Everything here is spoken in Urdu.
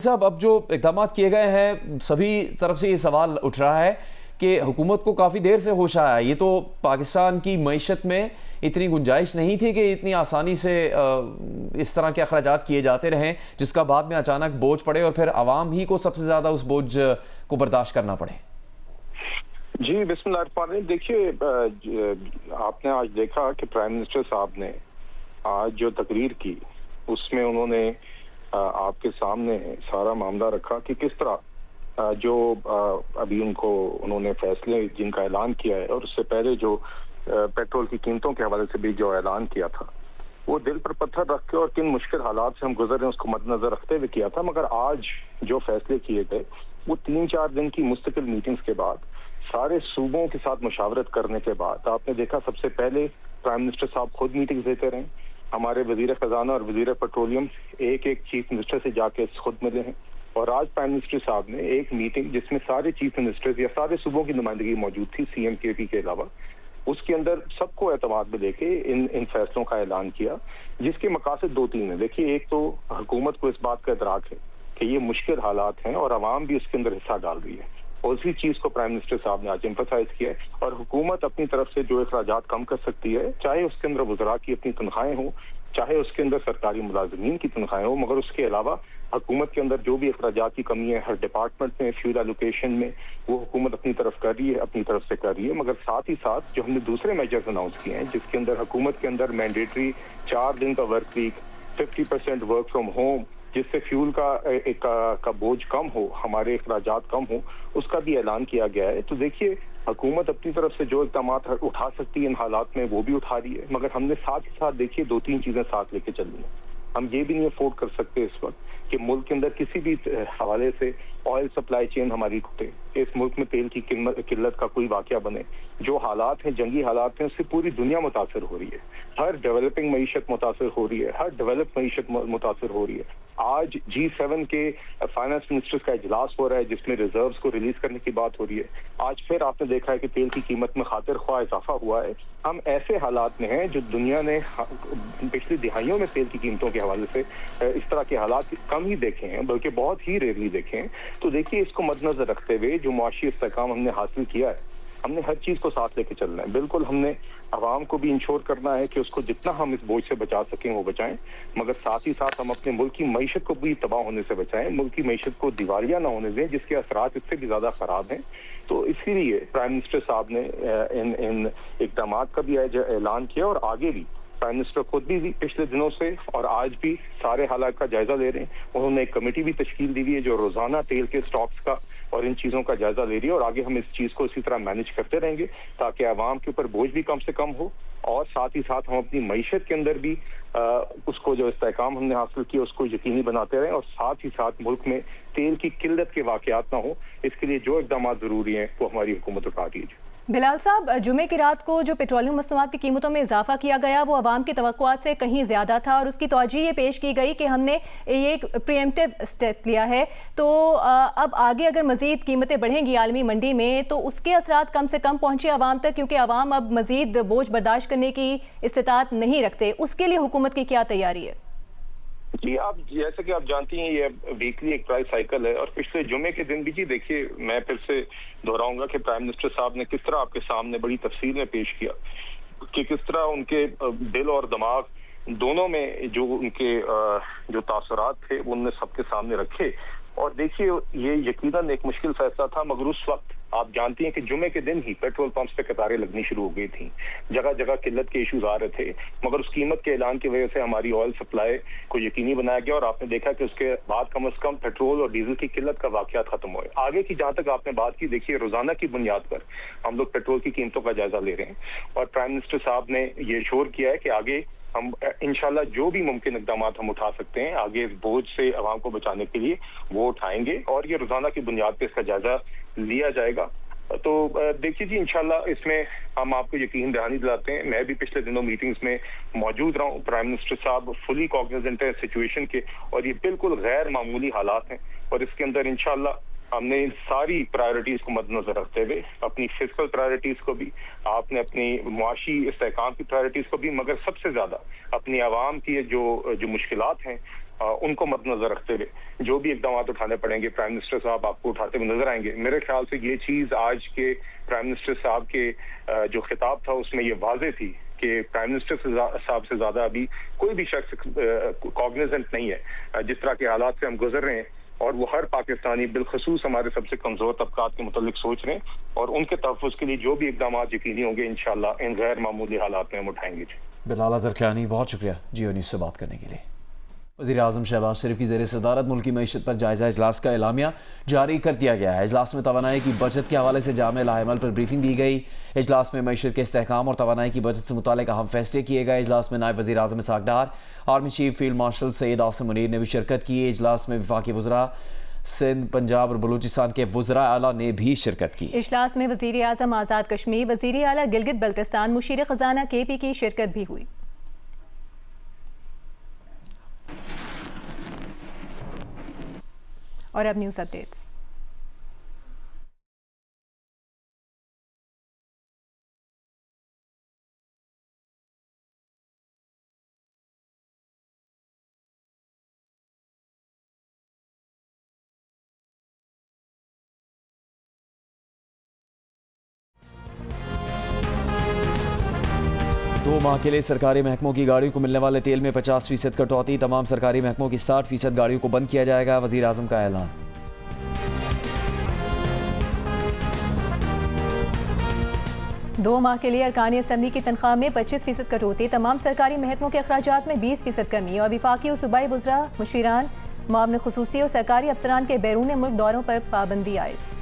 صاحب اب جو اقدامات کیے گئے ہیں سبھی طرف سے یہ سوال اٹھ رہا ہے کہ حکومت کو کافی دیر سے ہوش آیا ہے. یہ تو پاکستان کی معیشت میں اتنی گنجائش نہیں تھی کہ اتنی آسانی سے اس طرح کے اخراجات کیے جاتے رہیں جس کا بعد میں اچانک بوجھ پڑے اور پھر عوام ہی کو سب سے زیادہ اس بوجھ کو برداشت کرنا پڑے. جی بسم اللہ الرحمن الرحیم. دیکھیے آپ نے آج دیکھا کہ پرائم منسٹر صاحب نے آج جو تقریر کی اس میں انہوں نے آپ کے سامنے سارا معاملہ رکھا کہ کس طرح جو ابھی انہوں نے فیصلے جن کا اعلان کیا ہے اور اس سے پہلے جو پیٹرول کی قیمتوں کے حوالے سے بھی جو اعلان کیا تھا وہ دل پر پتھر رکھ کے اور کن مشکل حالات سے ہم گزر رہے ہیں اس کو مد نظر رکھتے ہوئے کیا تھا. مگر آج جو فیصلے کیے گئے وہ 3-4 دن کی مستقل میٹنگز کے بعد سارے صوبوں کے ساتھ مشاورت کرنے کے بعد آپ نے دیکھا سب سے پہلے پرائم منسٹر صاحب خود میٹنگ دیتے رہے. ہمارے وزیر خزانہ اور وزیر پیٹرولیم ایک چیف منسٹر سے جا کے خود ملے ہیں اور آج پرائم منسٹر صاحب نے ایک میٹنگ جس میں سارے چیف منسٹر یا سارے صوبوں کی نمائندگی موجود تھی سی ایم کے پی کے علاوہ اس کے اندر سب کو اعتماد میں لے کے ان فیصلوں کا اعلان کیا جس کے مقاصد 2-3 ہیں. دیکھیے ایک تو حکومت کو اس بات کا ادراک ہے کہ یہ مشکل حالات ہیں اور عوام بھی اس کے اندر حصہ ڈال رہی ہے اور اسی چیز کو پرائم منسٹر صاحب نے آج ایمفسائز کیا ہے اور حکومت اپنی طرف سے جو اخراجات کم کر سکتی ہے چاہے اس کے اندر وزراء کی اپنی تنخواہیں ہوں چاہے اس کے اندر سرکاری ملازمین کی تنخواہیں ہوں مگر اس کے علاوہ حکومت کے اندر جو بھی اخراجات کی کمی ہے ہر ڈپارٹمنٹ میں فیول ایلوکیشن میں وہ حکومت اپنی طرف کر رہی ہے اپنی طرف سے کر رہی ہے. مگر ساتھ ہی ساتھ جو ہم نے دوسرے میجرز اناؤنس کیے ہیں جس کے اندر حکومت کے اندر مینڈیٹری 4 دن کا work week 50% work from home جس سے فیول کا بوجھ کم ہو ہمارے اخراجات کم ہو اس کا بھی اعلان کیا گیا ہے. تو دیکھیے حکومت اپنی طرف سے جو اقدامات اٹھا سکتی ہے ان حالات میں وہ بھی اٹھا رہی ہے مگر ہم نے ساتھ ہی ساتھ دیکھیے 2-3 چیزیں ساتھ لے کے چلنی ہیں. ہم یہ بھی نہیں افورڈ کر سکتے اس وقت کہ ملک کے اندر کسی بھی حوالے سے آئل سپلائی چین ہماری ٹوٹے اس ملک میں تیل کی قلت کا کوئی واقعہ بنے. جو حالات ہیں جنگی حالات ہیں اس سے پوری دنیا متاثر ہو رہی ہے. ہر ڈیولپنگ معیشت متاثر ہو رہی ہے ہر ڈیولپ معیشت متاثر ہو رہی ہے. آج G7 کے فائنانس منسٹرز کا اجلاس ہو رہا ہے جس میں ریزروز کو ریلیز کرنے کی بات ہو رہی ہے. آج پھر آپ نے دیکھا ہے کہ تیل کی قیمت میں خاطر خواہ اضافہ ہوا ہے. ہم ایسے حالات میں ہیں جو دنیا نے پچھلی دہائیوں میں تیل کی قیمتوں کے حوالے سے اس طرح کے حالات کم ہی دیکھے ہیں بلکہ بہت ہی ریئرلی دیکھے ہیں. تو دیکھیے اس کو مد نظر رکھتے ہوئے جو معاشی استحکام ہم نے حاصل کیا ہے ہم نے ہر چیز کو ساتھ لے کے چلنا ہے. بالکل ہم نے عوام کو بھی انشور کرنا ہے کہ اس کو جتنا ہم اس بوجھ سے بچا سکیں وہ بچائیں مگر ساتھ ہی ساتھ ہم اپنے ملک کی معیشت کو بھی تباہ ہونے سے بچائیں ملک کی معیشت کو دیوالیہ نہ ہونے دیں جس کے اثرات اس سے بھی زیادہ خراب ہیں. تو اسی لیے پرائم منسٹر صاحب نے ان اقدامات کا بھی اعلان کیا اور آگے بھی پرائم منسٹر خود بھی پچھلے دنوں سے اور آج بھی سارے حالات کا جائزہ لے رہے ہیں. انہوں نے ایک کمیٹی بھی تشکیل دی ہوئی ہے جو روزانہ تیل کے سٹاکس کا اور ان چیزوں کا جائزہ لے رہی ہے اور آگے ہم اس چیز کو اسی طرح مینج کرتے رہیں گے تاکہ عوام کے اوپر بوجھ بھی کم سے کم ہو اور ساتھ ہی ساتھ ہم اپنی معیشت کے اندر بھی اس کو جو استحکام ہم نے حاصل کیا اس کو یقینی بناتے رہیں اور ساتھ ہی ساتھ ملک میں تیل کی قلت کے واقعات نہ ہو. اس کے لیے جو اقدامات ضروری ہیں وہ ہماری حکومت اٹھا رہی ہے. بلال صاحب جمعے کی رات کو جو پیٹرولیم مصنوعات کی قیمتوں میں اضافہ کیا گیا وہ عوام کی توقعات سے کہیں زیادہ تھا اور اس کی توجہ یہ پیش کی گئی کہ ہم نے یہ ایک پریمپٹیو سٹیپ لیا ہے تو اب آگے اگر مزید قیمتیں بڑھیں گی عالمی منڈی میں تو اس کے اثرات کم سے کم پہنچے عوام تک کیونکہ عوام اب مزید بوجھ برداشت کرنے کی استطاعت نہیں رکھتے. اس کے لیے حکومت کی کیا تیاری ہے؟ جی آپ جیسا کہ آپ جانتی ہیں یہ ویکلی ایک پرائس سائیکل ہے اور پچھلے جمعے کے دن بھی جی دیکھیے میں پھر سے دہراؤں گا کہ پرائم منسٹر صاحب نے کس طرح آپ کے سامنے بڑی تفصیل میں پیش کیا کہ کس طرح ان کے دل اور دماغ دونوں میں جو ان کے جو تاثرات تھے وہ ان نے سب کے سامنے رکھے. اور دیکھیے یہ یقیناً ایک مشکل فیصلہ تھا مگر اس وقت آپ جانتی ہیں کہ جمعے کے دن ہی پیٹرول پمپس پہ قطاریں لگنی شروع ہو گئی تھیں. جگہ جگہ قلت کے ایشوز آ رہے تھے مگر اس قیمت کے اعلان کی وجہ سے ہماری آئل سپلائی کو یقینی بنایا گیا اور آپ نے دیکھا کہ اس کے بعد کم از کم پیٹرول اور ڈیزل کی قلت کا واقعات ختم ہوئے. آگے کی جہاں تک آپ نے بات کی دیکھیے روزانہ کی بنیاد پر ہم لوگ پیٹرول کی قیمتوں کا جائزہ لے رہے ہیں اور پرائم منسٹر صاحب نے یہ اشور کیا ہے کہ آگے ہم انشاءاللہ جو بھی ممکن اقدامات ہم اٹھا سکتے ہیں آگے اس بوجھ سے عوام کو بچانے کے لیے وہ اٹھائیں گے اور یہ روزانہ کی بنیاد پہ اس کا جائزہ لیا جائے گا. تو دیکھیے جی انشاءاللہ اس میں ہم آپ کو یقین دہانی دلاتے ہیں. میں بھی پچھلے دنوں میٹنگز میں موجود رہا ہوں. پرائم منسٹر صاحب فلی کاگنیزنٹ ہے سچویشن کے اور یہ بالکل غیر معمولی حالات ہیں اور اس کے اندر انشاءاللہ ہم نے ان ساری پرائرٹیز کو مد نظر رکھتے ہوئے اپنی فزیکل پرائرٹیز کو بھی آپ نے اپنی معاشی استحکام کی پرائرٹیز کو بھی مگر سب سے زیادہ اپنی عوام کی جو مشکلات ہیں ان کو مد نظر رکھتے ہوئے جو بھی اقدامات اٹھانے پڑیں گے پرائم منسٹر صاحب آپ کو اٹھاتے ہوئے نظر آئیں گے. میرے خیال سے یہ چیز آج کے پرائم منسٹر صاحب کے جو خطاب تھا اس میں یہ واضح تھی کہ پرائم منسٹر صاحب سے زیادہ ابھی کوئی بھی شخص کاگنیزنٹ نہیں ہے جس طرح کے حالات سے ہم گزر رہے ہیں, اور وہ ہر پاکستانی بالخصوص ہمارے سب سے کمزور طبقات کے متعلق سوچ رہے ہیں, اور ان کے تحفظ کے لیے جو بھی اقدامات یقینی ہوں گے انشاءاللہ ان غیر معمولی حالات میں ہم اٹھائیں گے. بلال اظہر کیانی, بہت شکریہ جیو نیوز سے بات کرنے کے لیے. وزیر اعظم شہباز شریف کی زیر صدارت ملکی معیشت پر جائزہ اجلاس کا اعلامیہ جاری کر دیا گیا ہے. اجلاس میں توانائی کی بچت کے حوالے سے جامع لاعمل پر بریفنگ دی گئی. اجلاس میں معیشت کے استحکام اور توانائی کی بچت سے متعلق اہم فیصلے کیے گئے. اجلاس میں نائب وزیر اعظم Ishaq Dar, army chief field marshal Syed Asim Munir نے بھی شرکت کی. اجلاس میں وفاقی وزراء سندھ, پنجاب اور بلوچستان کے وزراء اعلیٰ نے بھی شرکت کی. اجلاس میں وزیر اعظم آزاد کشمیر, وزیر اعلیٰ گلگت بلتستان, مشیر خزانہ KP کی شرکت بھی ہوئی. اور اب نیوز اپڈیٹس. دو ماہ کے لیے سرکاری محکموں کی گاڑیوں کو ملنے والے تیل میں 50% کٹوتی. تمام سرکاری محکموں کی 60% گاڑیوں کو بند کیا جائے گا. وزیر اعظم کا اعلان. دو ماہ کے لیے ارکان اسمبلی کی تنخواہ میں 25% کٹوتی. تمام سرکاری محکموں کے اخراجات میں 20% کمی, اور وفاقی اور صوبائی وزراء, مشیران, معاون خصوصی اور سرکاری افسران کے بیرون ملک دوروں پر پابندی عائد.